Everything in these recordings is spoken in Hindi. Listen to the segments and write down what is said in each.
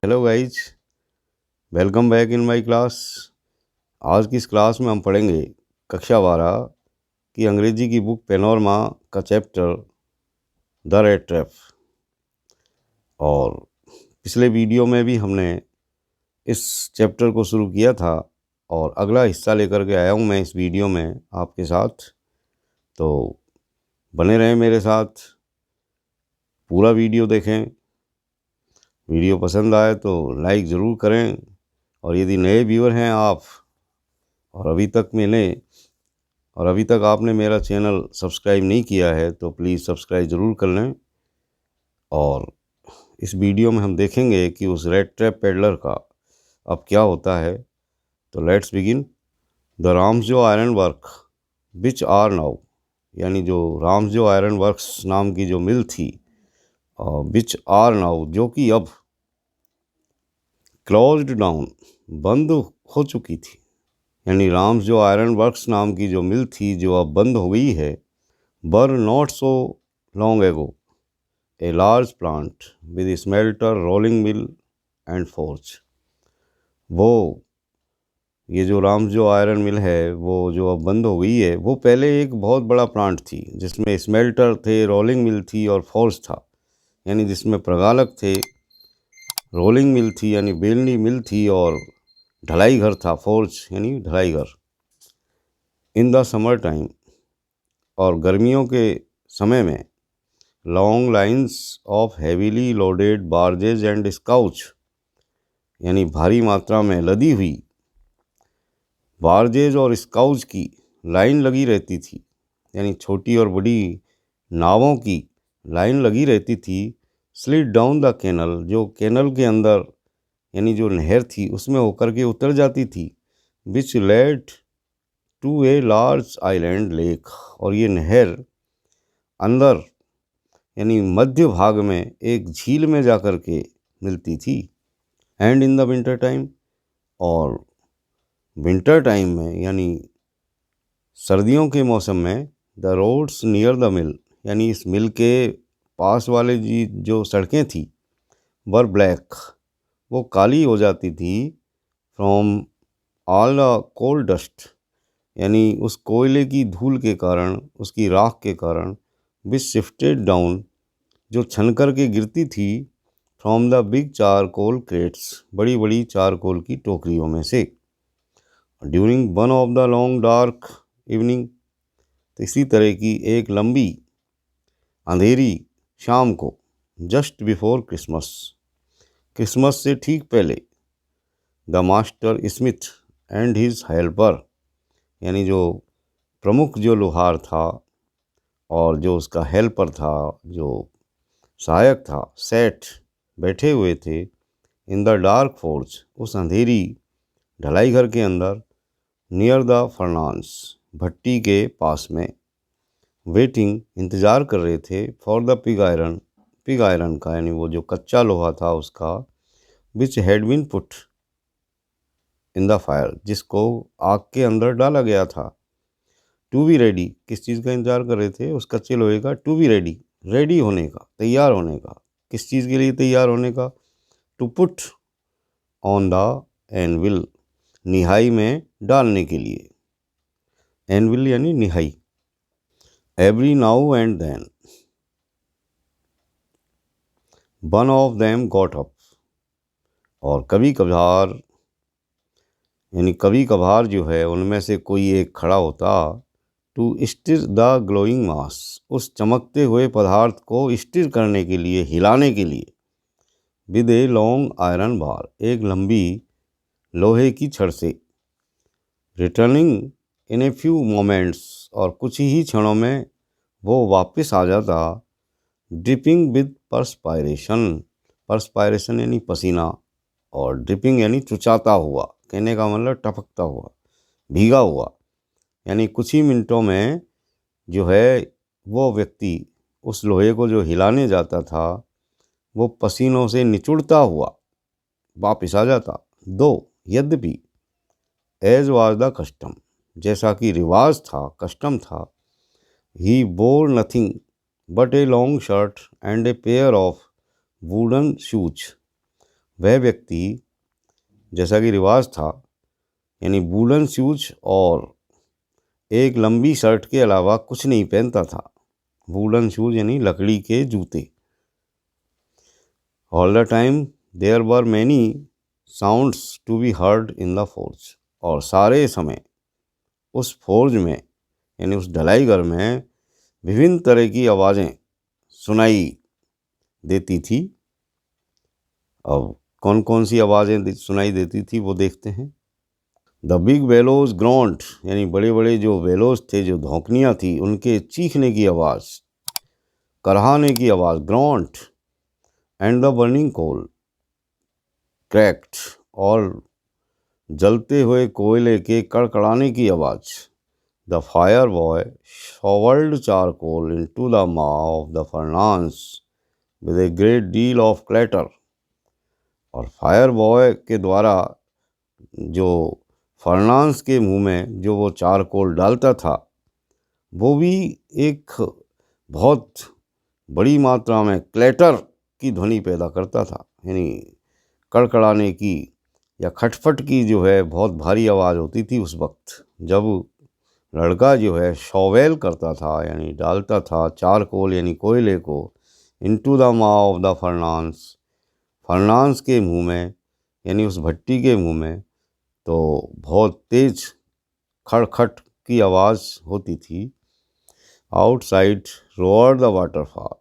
Hello guys, welcome back in my class. आज की इस क्लास में हम पढ़ेंगे कक्षा 12 की अंग्रेजी की बुक पेनोरमा का चैप्टर द रेट ट्रैप। और पिछले वीडियो में भी हमने इस चैप्टर को शुरू किया था और अगला हिस्सा लेकर के आया हूँ मैं इस वीडियो में आपके साथ। तो बने रहें मेरे साथ, पूरा वीडियो देखें। वीडियो पसंद आए तो लाइक ज़रूर करें, और यदि नए व्यूअर हैं आप और अभी तक आपने मेरा चैनल सब्सक्राइब नहीं किया है तो प्लीज़ सब्सक्राइब ज़रूर कर लें। और इस वीडियो में हम देखेंगे कि उस रेड ट्रैप पेडलर का अब क्या होता है। तो let's begin. The Ramsjo iron work which are now, यानी जो राम्सजो आयरन वर्क्स नाम की जो मिल थी, विच आर नाउ जो कि अब, क्लोज्ड डाउन बंद हो चुकी थी, यानी राम्सजो आयरन वर्क्स नाम की जो मिल थी जो अब बंद हो गई है। Were not so long ago a large plant with smelter, rolling mill and forge. वो ये जो राम्सजो आयरन मिल है वो जो अब बंद हो गई है, वो पहले एक बहुत बड़ा प्लांट थी जिसमें स्मेल्टर थे, रोलिंग मिल थी और फोर्ज था, यानी जिसमें प्रगालक थे, रोलिंग मिल थी यानी बेलनी मिल थी, और ढलाई घर था, फोर्ज यानी ढलाई घर। इन द समर टाइम, और गर्मियों के समय में, long lines of heavily loaded barges and scows, यानी भारी मात्रा में लदी हुई बार्जेज और स्काउच की लाइन लगी रहती थी, यानी छोटी और बड़ी नावों की लाइन लगी रहती थी। स्लिड डाउन द कैनल, जो कैनल के अंदर यानी जो नहर थी उसमें होकर के उतर जाती थी। Which led to a large island lake, और ये नहर अंदर यानी मध्य भाग में एक झील में जाकर के मिलती थी। And in the winter time, और विंटर टाइम में यानी सर्दियों के मौसम में, the roads near the mill, यानी इस मिल के पास वाले जी जो सड़कें थी, वर ब्लैक, वो काली हो जाती थी। From all the coal dust, यानी उस कोयले की धूल के कारण, उसकी राख के कारण, विच शिफ्टेड डाउन, जो छन कर के गिरती थी, from the big charcoal crates, बड़ी बड़ी चारकोल की टोकरियों में से। During one of the long dark evening, तो इसी तरह की एक लंबी अंधेरी शाम को, जस्ट बिफोर क्रिसमस, क्रिसमस से ठीक पहले, the master Smith and his helper, यानी जो प्रमुख जो लोहार था और जो उसका हेल्पर था, जो सहायक था, सेठ, बैठे हुए थे, इन द डार्क फोर्ज, उस अंधेरी ढलाई घर के अंदर, नियर द फर्नांस, भट्टी के पास में, वेटिंग, इंतज़ार कर रहे थे, for the pig iron, pig iron का यानी वो जो कच्चा लोहा था उसका, which had been put in the fire, जिसको आग के अंदर डाला गया था। टू बी रेडी, किस चीज़ का इंतज़ार कर रहे थे? उस कच्चे लोहे का। टू बी रेडी, रेडी होने का, तैयार होने का। किस चीज़ के लिए तैयार होने का? To put on the anvil, निहाई में डालने के लिए। एनविल यानी निहाई। Every now and then one of them got up, और कभी कभार यानी कभी कभार जो है उनमें से कोई एक खड़ा होता, टू स्टिर द ग्लोइंग मास, उस चमकते हुए पदार्थ को स्टिर करने के लिए, हिलाने के लिए, with a long iron bar, एक लंबी लोहे की छड़ से, returning in a few moments, और कुछ ही क्षणों में वो वापस आ जाता, ड्रिपिंग विद परस्पायरेशन, परस्पायरेशन यानी पसीना, और ड्रिपिंग यानी चुचाता हुआ, कहने का मतलब टपकता हुआ, भीगा हुआ, यानी कुछ ही मिनटों में जो है वो व्यक्ति उस लोहे को जो हिलाने जाता था वो पसीनों से निचुड़ता हुआ वापस आ जाता। दो, यद्यपि, एज वाज द कस्टम, जैसा कि रिवाज था, कस्टम था, he wore nothing but a long shirt and a pair of wooden shoes, वह व्यक्ति, जैसा कि रिवाज था, यानी वूलन शूज और एक लंबी शर्ट के अलावा कुछ नहीं पहनता था। वूलन शूज यानी लकड़ी के जूते। All the time there were many sounds to be heard in the forge. और सारे समय उस फोर्ज में यानी उस ढलाई घर में विभिन्न तरह की आवाज़ें सुनाई देती थी। अब कौन कौन सी आवाज़ें सुनाई देती थी वो देखते हैं। द बिग वेलोज ग्रॉन्ट, यानी बड़े बड़े जो वेलोज थे, जो धौंकनियाँ थी, उनके चीखने की आवाज़, कराहने की आवाज़, grunt. And the burning coal cracked, और जलते हुए कोयले के कड़कड़ाने की आवाज़। The fire boy shovelled charcoal into the mouth of the furnace with a great deal of clatter. और फायर बॉय के द्वारा जो फर्नांस के मुंह में जो वो चारकोल डालता था, वो भी एक बहुत बड़ी मात्रा में क्लैटर की ध्वनि पैदा करता था, यानी कड़कड़ाने की या खटफट की जो है बहुत भारी आवाज़ होती थी उस वक्त, जब लड़का जो है शॉवेल करता था, यानी डालता था चारकोल यानी कोयले को, into the mouth of the furnace, furnace के मुंह में, यानी उस भट्टी के मुंह में, तो बहुत तेज खड़खट की आवाज़ होती थी। आउटसाइड रोअर्ड द वाटरफॉल,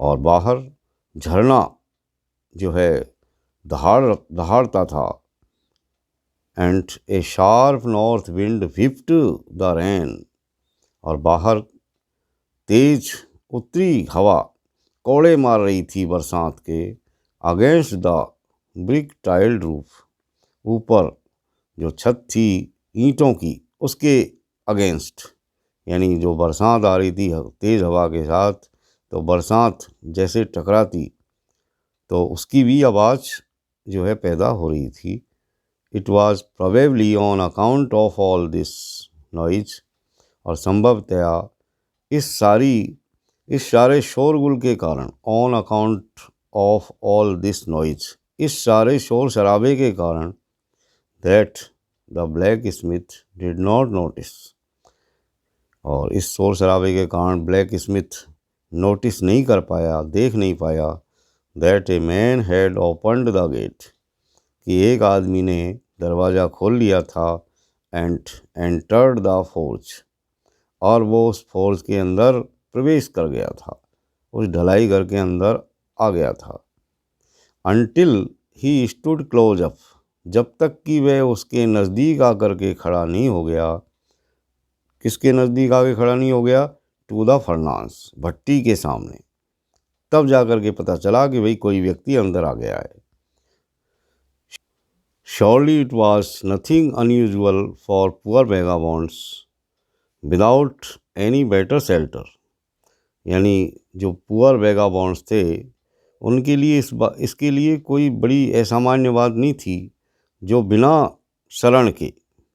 और बाहर झरना जो है दहाड़ता था। And A sharp north wind whipped the rain, और बाहर तेज उत्तरी हवा कोड़े मार रही थी बरसात के। Against the brick tiled roof, ऊपर जो छत थी ईंटों की, उसके अगेंस्ट, यानी जो बरसात आ रही थी तेज़ हवा के साथ, तो बरसात जैसे टकराती तो उसकी भी आवाज़ जो है पैदा हो रही थी। It was probably on account of all this noise, और संभवतया इस सारे शोरगुल के कारण, on account of all this noise, इस सारे शोर शराबे के कारण, that the black Smith did not notice, और इस शोर शराबे के कारण ब्लैक स्मिथ नोटिस नहीं कर पाया, देख नहीं पाया, that a man had opened the gate, कि एक आदमी ने दरवाज़ा खोल लिया था, एंड एंटर्ड द फोर्ज, और वो उस फोर्ज के अंदर प्रवेश कर गया था, उस ढलाई घर के अंदर आ गया था। Until he stood close up, जब तक कि वह उसके नज़दीक आकर के खड़ा नहीं हो गया। किसके नज़दीक आके खड़ा नहीं हो गया? टू द फर्नांस, भट्टी के सामने। तब जाकर के पता चला कि भाई कोई व्यक्ति अंदर आ गया है। Surely it was nothing unusual for poor vagabonds without any better shelter, यानी जो पुअर वेगाबॉन्ड्स थे उनके लिए इसके लिए कोई बड़ी असामान्य बात नहीं थी, जो बिना शरण के,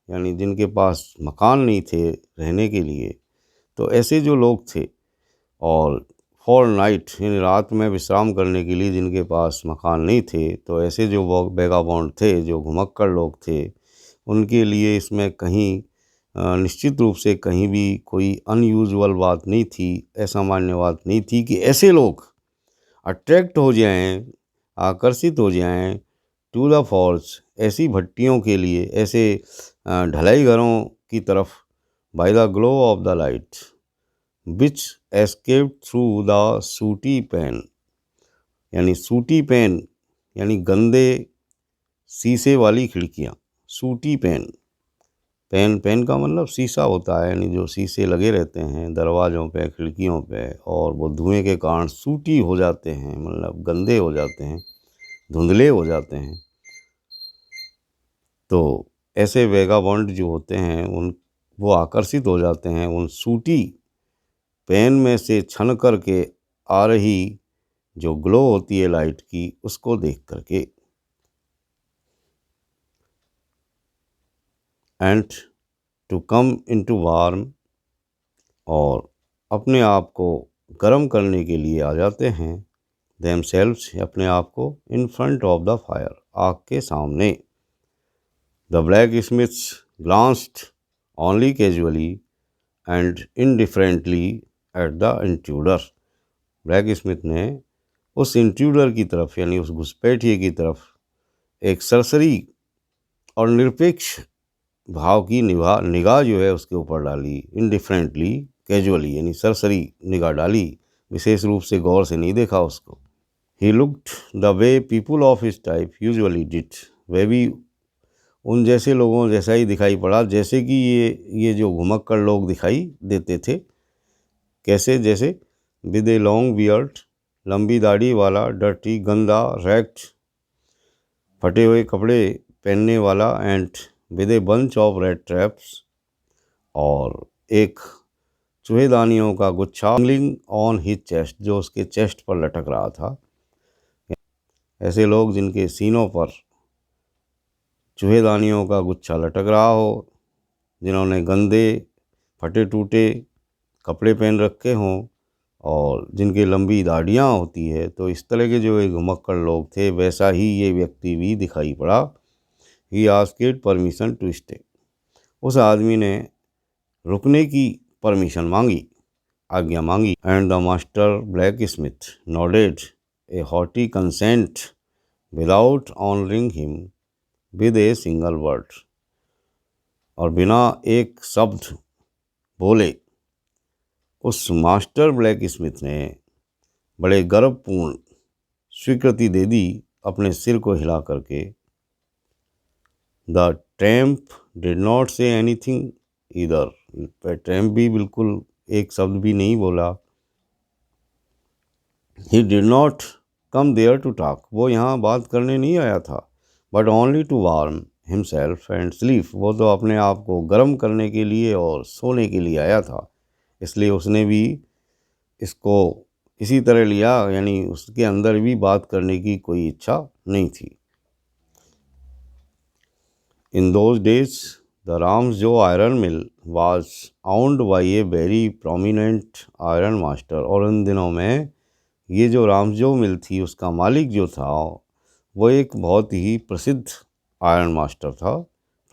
यानी जिनके पास मकान नहीं थे रहने के लिए, तो ऐसे जो लोग थे, और फॉर नाइट यानी रात में विश्राम करने के लिए जिनके पास मकान नहीं थे, तो ऐसे जो वेगाबॉन्ड थे, जो घुमक्कड़ लोग थे, उनके लिए इसमें कहीं निश्चित रूप से कहीं भी कोई अनयूजुअल बात नहीं थी, असामान्य बात नहीं थी कि ऐसे लोग अट्रैक्ट हो जाएं, आकर्षित हो जाएं टू द फॉल्स, ऐसी भट्टियों के लिए, ऐसे ढलाई घरों की तरफ, by the glow of the light which escaped through the सूटी पैन, यानी सूटी पैन यानी गंदे शीशे वाली खिड़कियाँ। सूटी पैन, पेन का मतलब शीशा होता है, यानी जो शीशे लगे रहते हैं दरवाज़ों पे, खिड़कियों पे, और वो धुएं के कारण सूटी हो जाते हैं, मतलब गंदे हो जाते हैं, धुंधले हो जाते हैं। तो ऐसे वेगाबॉन्ड जो होते हैं वो आकर्षित हो जाते हैं उन सूटी पेन में से छन कर के आ रही जो ग्लो होती है लाइट की, उसको देख करके। And to come into warm, और अपने आप को गर्म करने के लिए आ जाते हैं। themselves, अपने आप को, in front of the fire, आग के सामने. The blacksmiths glanced only casually and indifferently at the intruder. Black Smith ने उस इंट्रूडर की तरफ यानी उस घुसपैठिए की तरफ एक सरसरी और निरपेक्ष भाव की निगाह जो है उसके ऊपर डाली. इनडिफरेंटली, कैजुअली यानी सरसरी निगाह डाली, विशेष रूप से गौर से नहीं देखा उसको. He looked the way people of his type usually did. वह भी उन जैसे लोगों जैसा ही दिखाई पड़ा जैसे कि ये जो घुमक्कड़ लोग दिखाई देते थे. कैसे? जैसे विद ए लॉन्ग बियर्ड, लंबी दाढ़ी वाला, डर्टी गंदा, रैक्ड फटे हुए कपड़े पहनने वाला, and with a bunch of red traps, और एक चूहेदानियों का गुच्छा ऑन हिज चेस्ट, जो उसके चेस्ट पर लटक रहा था. ऐसे लोग जिनके सीनों पर चूहेदानियों का गुच्छा लटक रहा हो, जिन्होंने गंदे फटे टूटे कपड़े पहन रखे हों और जिनकी लंबी दाढ़ियाँ होती है, तो इस तरह के जो एक घुमक्कड़ लोग थे वैसा ही ये व्यक्ति भी दिखाई पड़ा. He asked permission to stay. उस आदमी ने रुकने की परमिशन मांगी, आज्ञा मांगी. And the master blacksmith nodded a haughty consent without honouring him with a single word. और बिना एक शब्द बोले उस मास्टर ब्लैक स्मिथ ने बड़े गर्वपूर्ण स्वीकृति दे दी अपने सिर को हिला करके. The tramp did not say anything either. Tramp भी बिल्कुल एक शब्द भी नहीं बोला. He did not come there to talk. वो यहाँ बात करने नहीं आया था, but only to warm himself and sleep. वो तो अपने आप को गर्म करने के लिए और सोने के लिए आया था, इसलिए उसने भी इसको इसी तरह लिया, यानी उसके अंदर भी बात करने की कोई इच्छा नहीं थी. In those days the Ramsjo iron mill was owned by a very prominent iron master. और उन दिनों में ये जो रामजो मिल थी उसका मालिक जो था वो एक बहुत ही प्रसिद्ध आयरन मास्टर था.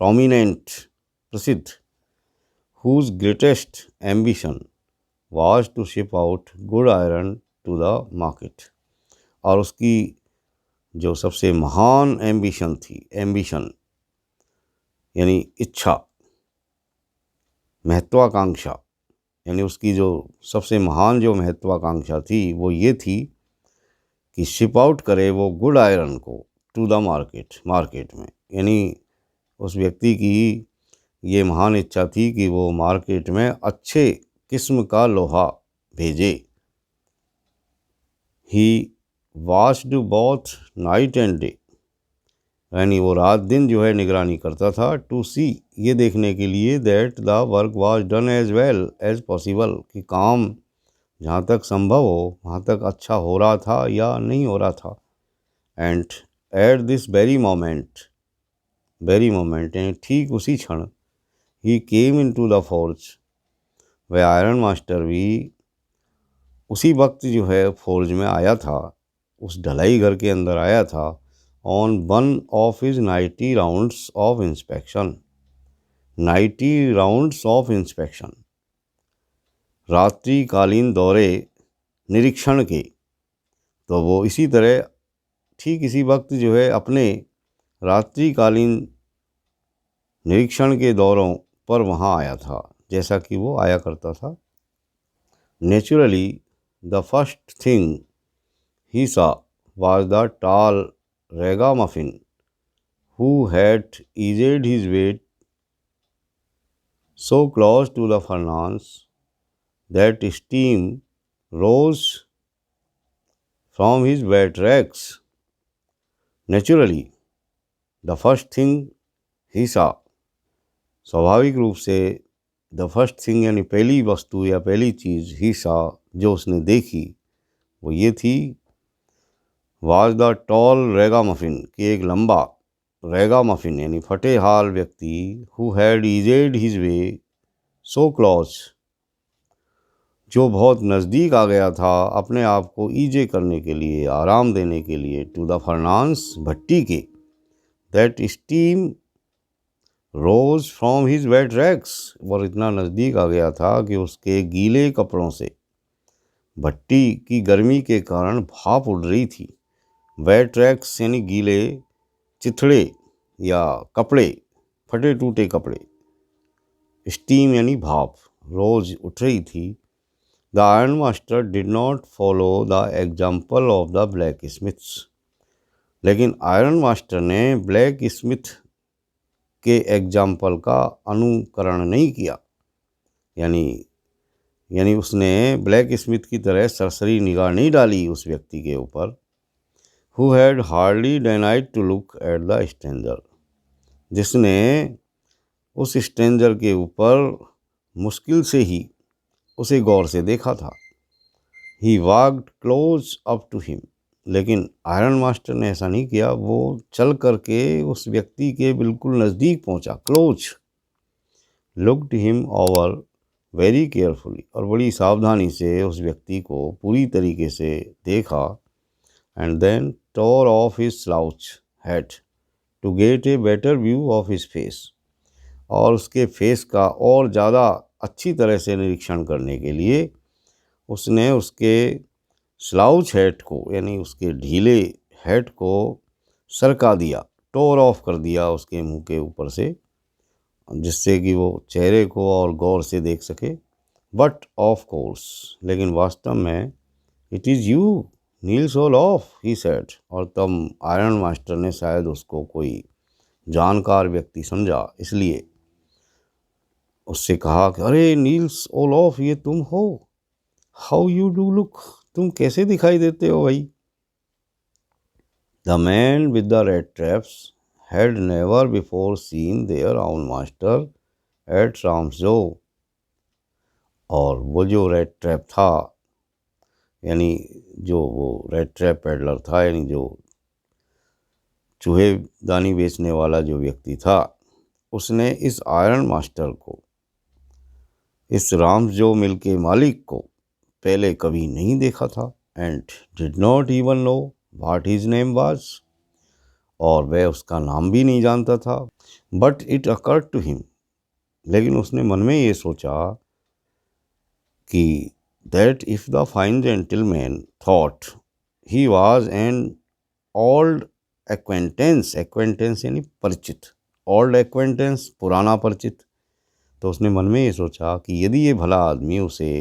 प्रोमिनेंट, प्रसिद्ध. whose greatest ambition was to ship out good iron to the market. और उसकी जो सबसे महान एम्बिशन थी, एम्बिशन यानी इच्छा, महत्वाकांक्षा, यानी उसकी जो सबसे महान जो महत्वाकांक्षा थी वो ये थी कि शिप आउट करे वो गुड आयरन को टू द मार्केट में. यानी उस व्यक्ति की ये महान इच्छा थी कि वो मार्केट में अच्छे किस्म का लोहा भेजे. He watched both night and day. यानी वो रात दिन जो है निगरानी करता था. टू सी, ये देखने के लिए that the work was done as well as possible, कि काम जहाँ तक संभव हो वहाँ तक अच्छा हो रहा था या नहीं हो रहा था. And at this very moment यानी ठीक उसी क्षण, ही केम इन टू द फोर्ज. वह आयरन मास्टर भी उसी वक्त जो है फोर्ज में आया था, उस ढलाई घर के अंदर आया था. On one of his 90 rounds of inspection. 90 rounds of inspection, रात्रिकालीन दौरे निरीक्षण के. तो वो इसी तरह ठीक इसी वक्त जो है अपने रात्रिकालीन निरीक्षण के दौरों पर वहाँ आया था, जैसा कि वो आया करता था. Naturally the first thing he saw was the tall ragamuffin who had eased his way so close to the furnace that steam rose from his wet rags. Naturally, the first thing he saw, स्वाभाविक रूप से द फर्स्ट थिंग यानी पहली वस्तु या पहली चीज़ ही saw जो उसने देखी वो ये थी, वाज द टॉल रैगामफिन, कि एक लंबा रैगामफिन यानी फटे हाल व्यक्ति, who had EEZ his way so close, जो बहुत नज़दीक आ गया था अपने आप को ईजे करने के लिए, आराम देने के लिए, टू द फर्नांस भट्टी के, that steam rose from his wet rags, और इतना नज़दीक आ गया था कि उसके गीले कपड़ों से भट्टी की गर्मी के कारण भाप उड़ रही थी। वेट रैक्स यानी गीले चिथड़े या कपड़े, फटे टूटे कपड़े। स्टीम यानी भाप, रोज उठ रही थी। The iron master did not follow the example of the black Smiths, लेकिन आयरन मास्टर ने ब्लैक स्मिथ के एग्जाम्पल का अनुकरण नहीं किया। यानी उसने ब्लैक स्मिथ की तरह सरसरी निगाह नहीं डाली उस व्यक्ति के ऊपर। Who had hardly denied to look at the stranger, जिसने उस स्ट्रेंजर के ऊपर मुश्किल से ही उसे गौर से देखा था। He walked close up to him, लेकिन आयरन मास्टर ने ऐसा नहीं किया। वो चल करके उस व्यक्ति के बिल्कुल नज़दीक पहुंचा। Close, looked him over very carefully, और बड़ी सावधानी से उस व्यक्ति को पूरी तरीके से देखा। And then tore off his slouch hat to get a better view of his face, और उसके फेस का और ज़्यादा अच्छी तरह से निरीक्षण करने के लिए उसने उसके स्लाउच हैट को, यानी उसके ढीले हैट को सरका दिया, टोर ऑफ कर दिया उसके मुंह के ऊपर से, जिससे कि वो चेहरे को और गौर से देख सके। बट ऑफ कोर्स, लेकिन वास्तव में, it is you Niels Olof, he said, और तब आयरन मास्टर ने शायद उसको कोई जानकार व्यक्ति समझा, इसलिए उससे कहा कि अरे नील्स ओलॉफ, ये तुम हो। हाउ यू डू लुक, तुम कैसे दिखाई देते हो भाई। The man with the red traps had never before seen there on master at Ramsjo, और वो जो रेड ट्रैप था, यानी जो वो रेड ट्रैप पेडलर था, यानी जो चूहे दानी बेचने वाला जो व्यक्ति था, उसने इस आयरन मास्टर को, इस राम्सजो मिल के मालिक को पहले कभी नहीं देखा था। And did not even know what his name was, और वह उसका नाम भी नहीं जानता था। But it occurred to him, लेकिन उसने मन में ये सोचा कि that if the fine gentleman thought he was an old acquaintance, acquaintance यानी परिचित, ओल्ड एक्वेंटेंस पुराना परिचित, तो उसने मन में ये सोचा कि यदि ये भला आदमी उसे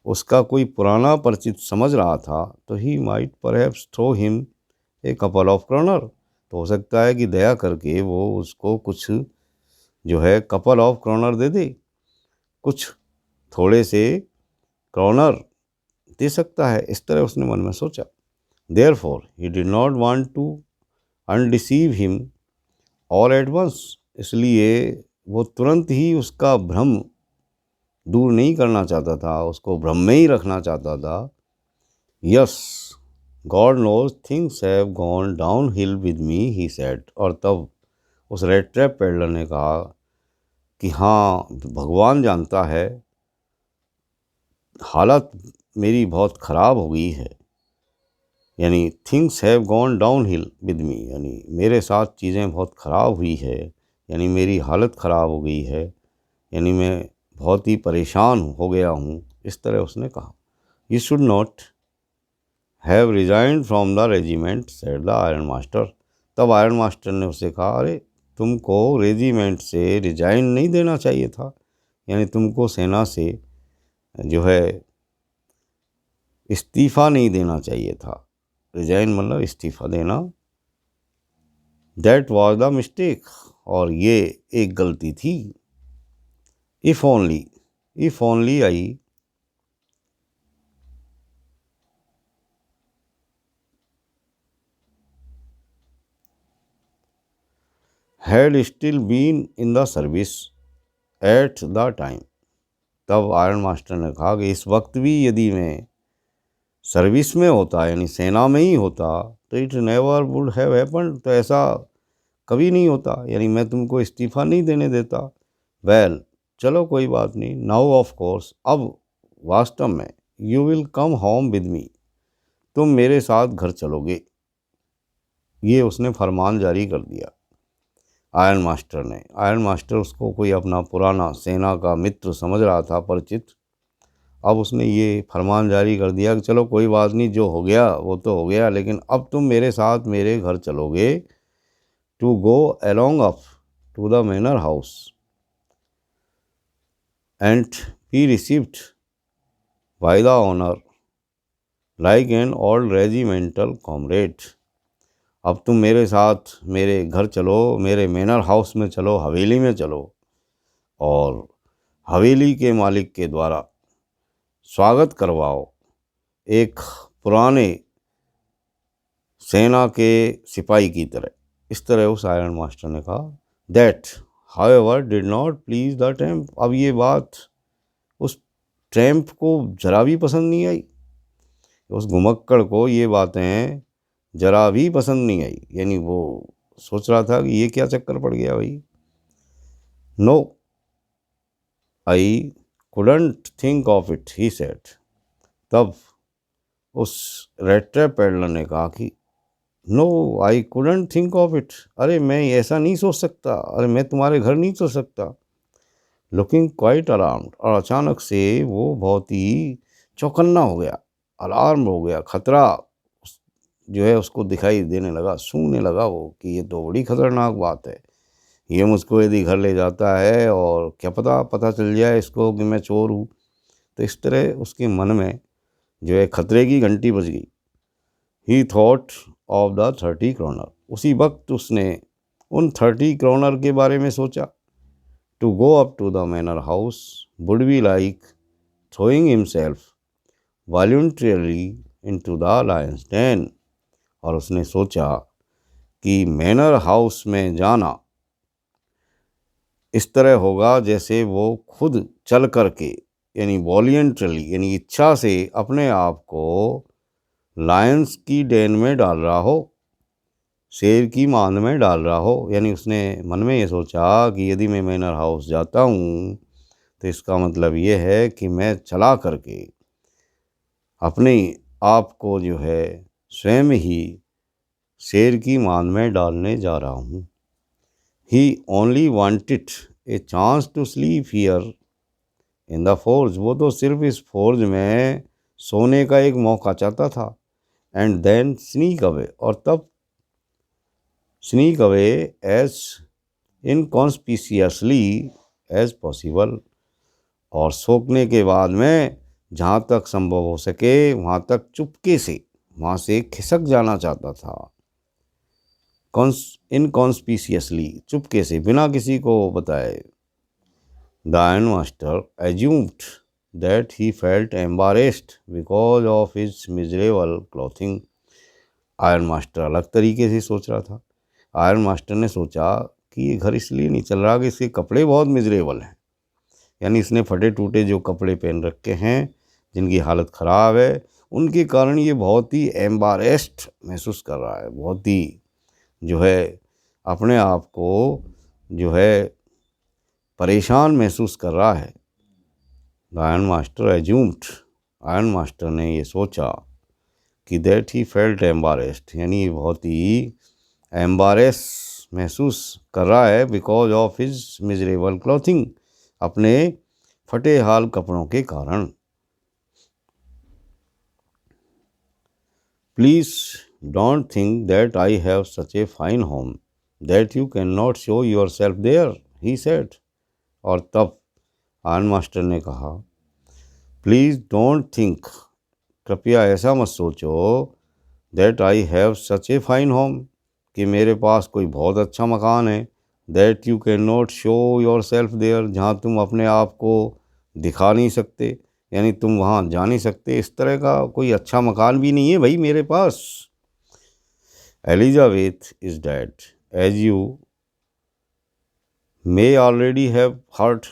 उसका कोई पुराना परिचित समझ रहा था, तो he might perhaps throw him a couple of kronor, तो हो सकता है कि दया करके वो उसको कुछ जो है कपल ऑफ क्रॉनर दे दे, कुछ थोड़े से क्रॉनर दे सकता है, इस तरह उसने मन में सोचा। Therefore he did not want to undeceive him all at once, इसलिए वो तुरंत ही उसका भ्रम दूर नहीं करना चाहता था, उसको भ्रम में ही रखना चाहता था। Yes, God knows things have gone downhill with me, he said, और तब उस रेड ट्रैप पेडलर ने कहा कि हाँ, भगवान जानता है, हालत मेरी बहुत ख़राब हो गई है। यानी things have gone downhill with मी, यानी मेरे साथ चीज़ें बहुत ख़राब हुई है, यानी मेरी हालत ख़राब हो गई है, यानी मैं बहुत ही परेशान हो गया हूँ, इस तरह उसने कहा। You should not have resigned from the regiment, said the ironmaster, तब आयरन मास्टर ने उससे कहा, अरे तुमको रेजिमेंट से रिजाइन नहीं देना चाहिए था, यानी तुमको सेना से जो है इस्तीफ़ा नहीं देना चाहिए था। रिजाइन मतलब इस्तीफ़ा देना। दैट वाज द मिस्टेक, और ये एक गलती थी। If only I had still been in the service at the time, तब आयरन मास्टर ने कहा कि इस वक्त भी यदि मैं सर्विस में होता, यानी सेना में ही होता, तो it never would have happened, तो ऐसा कभी नहीं होता, यानी मैं तुमको इस्तीफ़ा नहीं देने देता। वेल, चलो कोई बात नहीं। नाउ ऑफ कोर्स, अब वास्तव में, you will come home with me, तुम मेरे साथ घर चलोगे। ये उसने फरमान जारी कर दिया आयरन मास्टर ने। आयरन मास्टर उसको कोई अपना पुराना सेना का मित्र समझ रहा था, परिचित। अब उसने ये फरमान जारी कर दिया कि चलो कोई बात नहीं, जो हो गया वो तो हो गया, लेकिन अब तुम मेरे साथ मेरे घर चलोगे, to go along up to the manor house and be received by the owner like an old regimental comrade. अब तुम मेरे साथ मेरे घर चलो, मेरे मैनर हाउस में चलो, हवेली में चलो, और हवेली के मालिक के द्वारा स्वागत करवाओ एक पुराने सेना के सिपाही की तरह। इस तरह उस आयरन मास्टर ने कहा। That however did not please the tramp. अब ये बात उस ट्रैम्प को जरा भी पसंद नहीं आई, उस घुमक्कड़ को ये बातें जरा भी पसंद नहीं आई। यानी वो सोच रहा था कि ये क्या चक्कर पड़ गया भाई। No I couldn't think of it, he said. तब उस रेड ट्रैप पेडलर ने कहा कि no I couldn't think of it, अरे मैं ऐसा नहीं सोच सकता, अरे मैं तुम्हारे घर नहीं चल सकता। लुकिंग क्वाइट अलार्म्ड, और अचानक से वो बहुत ही चौकन्ना हो गया, अलार्म हो गया, खतरा जो है उसको दिखाई देने लगा, सूंघने लगा वो कि ये तो बड़ी खतरनाक बात है। ये मुझको यदि घर ले जाता है और क्या पता चल जाए इसको कि मैं चोर हूँ। तो इस तरह उसके मन में जो है खतरे की घंटी बज गई। He thought of the 30 kronor, उसी वक्त उसने उन 30 क्रोनर के बारे में सोचा। To go up to the manor house would be like throwing himself voluntarily into the lion's den. और उसने सोचा कि मैनर हाउस में जाना इस तरह होगा जैसे वो खुद चल करके, यानी वॉलंटरली, यानी इच्छा से अपने आप को लायंस की डेन में डाल रहा हो, शेर की मांद में डाल रहा हो। यानी उसने मन में ये सोचा कि यदि मैं मैनर हाउस जाता हूँ तो इसका मतलब ये है कि मैं चला करके अपने आप को जो है स्वयं ही शेर की मांद में डालने जा रहा हूँ। He only wanted a chance to sleep here in the forge, वो तो सिर्फ इस फोर्ज में सोने का एक मौका चाहता था। एंड देन स्नीक अवे, और तब sneak away as inconspicuously as possible, और सोने के बाद में जहाँ तक संभव हो सके वहाँ तक चुपके से वहाँ से खिसक जाना चाहता था। इनकॉन्स्पिशियसली, चुपके से, बिना किसी को बताए। The iron master assumed that he felt embarrassed because of his miserable clothing। Iron master अलग तरीके से सोच रहा था। आयरन मास्टर ने सोचा कि ये घर इसलिए नहीं चल रहा कि इसके कपड़े बहुत मिजरेबल हैं, यानी इसने फटे टूटे जो कपड़े पहन रखे हैं, जिनकी हालत ख़राब है, उनके कारण ये बहुत ही एम्बारेस्ड महसूस कर रहा है, बहुत ही जो है अपने आप को जो है परेशान महसूस कर रहा है। The iron master assumed, iron master ने ये सोचा कि दैट ही फेल्ट एम्बारेस्ड, यानी बहुत ही एम्बारेस महसूस कर रहा है because of his miserable clothing, अपने फटे हाल कपड़ों के कारण। Please don't think that I have such a fine home that you can not show yourself there, he said. और तब आयरन मास्टर ने कहा, प्लीज़ डोंट थिंक, कृपया ऐसा मत सोचो, that I have such a fine home, कि मेरे पास कोई बहुत अच्छा मकान है, that you can not show yourself there, जहाँ तुम अपने आप को दिखा नहीं सकते, यानी तुम वहाँ जा नहीं सकते। इस तरह का कोई अच्छा मकान भी नहीं है भाई मेरे पास। Elizabeth is dead as you may already have heard,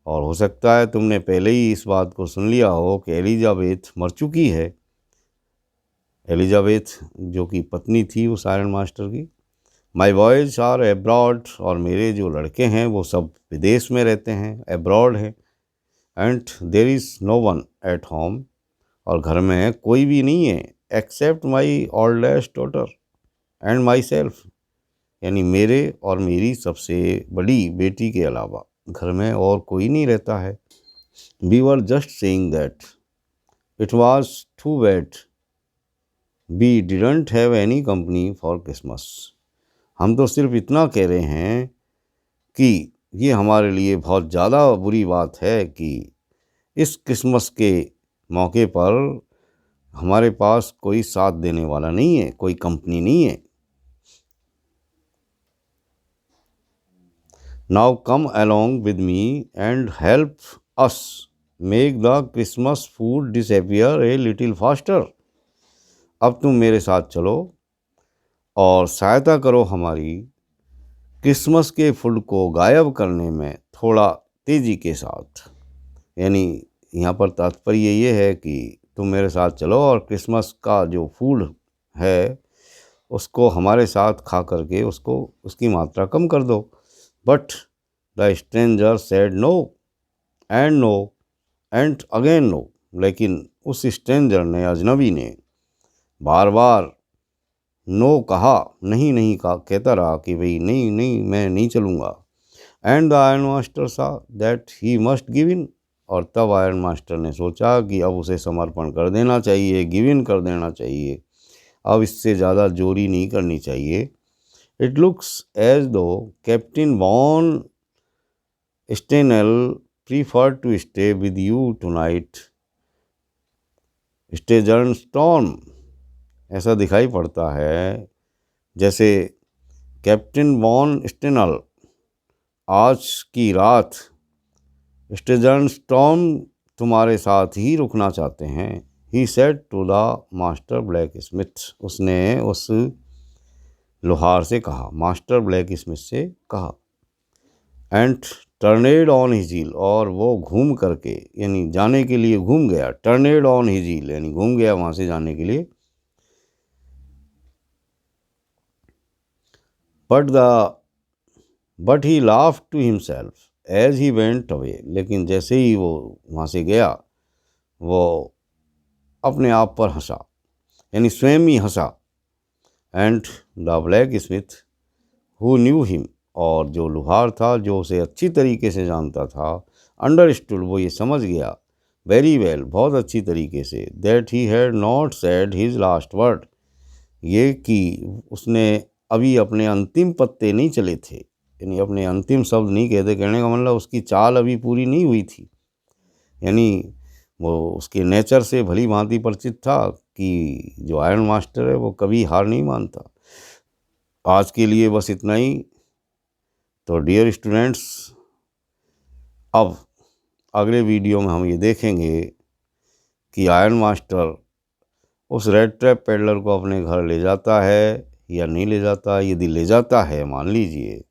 और हो सकता है तुमने पहले ही इस बात को सुन लिया हो कि एलिजाबेथ मर चुकी है। एलिजाबेथ जो कि पत्नी थी उस आयरन मास्टर की। माई बॉयज़ आर एब्रॉड, और मेरे जो लड़के हैं वो सब विदेश में रहते हैं, एब्रॉड हैं। And there is no one at home, और घर में कोई भी नहीं है, except my oldest daughter and myself, यानी मेरे और मेरी सबसे बड़ी बेटी के अलावा घर में और कोई नहीं रहता है। We were just saying that it was too bad we didn't have any company for Christmas. हम तो सिर्फ इतना कह रहे हैं कि ये हमारे लिए बहुत ज़्यादा बुरी बात है कि इस क्रिसमस के मौके पर हमारे पास कोई साथ देने वाला नहीं है, कोई कंपनी नहीं है। Now come along with me and help us make the Christmas food disappear a little faster. अब तुम मेरे साथ चलो और सहायता करो हमारी क्रिसमस के फूड को गायब करने में थोड़ा तेज़ी के साथ। यानी यहाँ पर तात्पर्य ये है कि तुम मेरे साथ चलो और क्रिसमस का जो फूड है उसको हमारे साथ खा करके उसकी मात्रा कम कर दो। But the stranger said no and no and again no, लेकिन उस स्ट्रेंजर ने, अजनबी ने बार बार नो कहा, नहीं नहीं कहा, कहता रहा कि भाई नहीं नहीं मैं नहीं चलूँगा। एंड द आयरन मास्टर सा that he must give in, और तब आयरन मास्टर ने सोचा कि अब उसे समर्पण कर देना चाहिए, गिव इन कर देना चाहिए, अब इससे ज़्यादा जोरी नहीं करनी चाहिए। It looks as though captain von Stenl prefer to stay with you tonight स्टेजर्न स्टॉर्म। ऐसा दिखाई पड़ता है जैसे कैप्टन वॉन स्टेनल आज की रात स्टेजर्न स्टॉर्म तुम्हारे साथ ही रुकना चाहते हैं। He said to the master blacksmith, उसने उस लोहार से कहा, मास्टर ब्लैक स्मिथ से कहा। And turned on his heal, और वो घूम करके यानी जाने के लिए घूम गया। टर्नेड ऑन हिज हील यानी घूम गया वहाँ से जाने के लिए। But he laughed to himself as he went away, लेकिन जैसे ही वो वहाँ से गया वो अपने आप पर हंसा, यानी स्वयं ही हंसा। And the blacksmith who knew him, और जो लोहार था जो उसे अच्छी तरीके से जानता था, अंडरस्टूड, वो ये समझ गया, वेरी वेल, बहुत अच्छी तरीके से, that he had not said his last word, ये कि उसने अभी अपने अंतिम पत्ते नहीं चले थे, यानी अपने अंतिम शब्द नहीं कहते। कहने का मतलब उसकी चाल अभी पूरी नहीं हुई थी, यानी वो उसके नेचर से भली भांति परिचित था कि जो आयरन मास्टर है वो कभी हार नहीं मानता। आज के लिए बस इतना ही। तो डियर स्टूडेंट्स, अब अगले वीडियो में हम ये देखेंगे कि आयरन मास्टर उस रेड ट्रैप पेडलर को अपने घर ले जाता है या नहीं ले जाता। यदि ले जाता है मान लीजिए,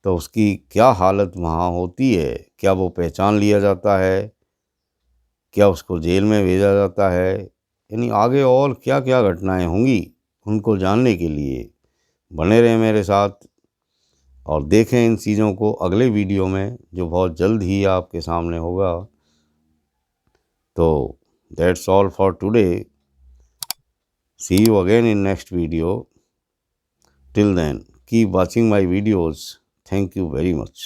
तो उसकी क्या हालत वहाँ होती है, क्या वो पहचान लिया जाता है, क्या उसको जेल में भेजा जाता है, यानी आगे और क्या क्या घटनाएं होंगी, उनको जानने के लिए बने रहें मेरे साथ और देखें इन चीज़ों को अगले वीडियो में, जो बहुत जल्द ही आपके सामने होगा। तो that's all for today, see you again in next video. Till then, keep watching my videos. Thank you very much.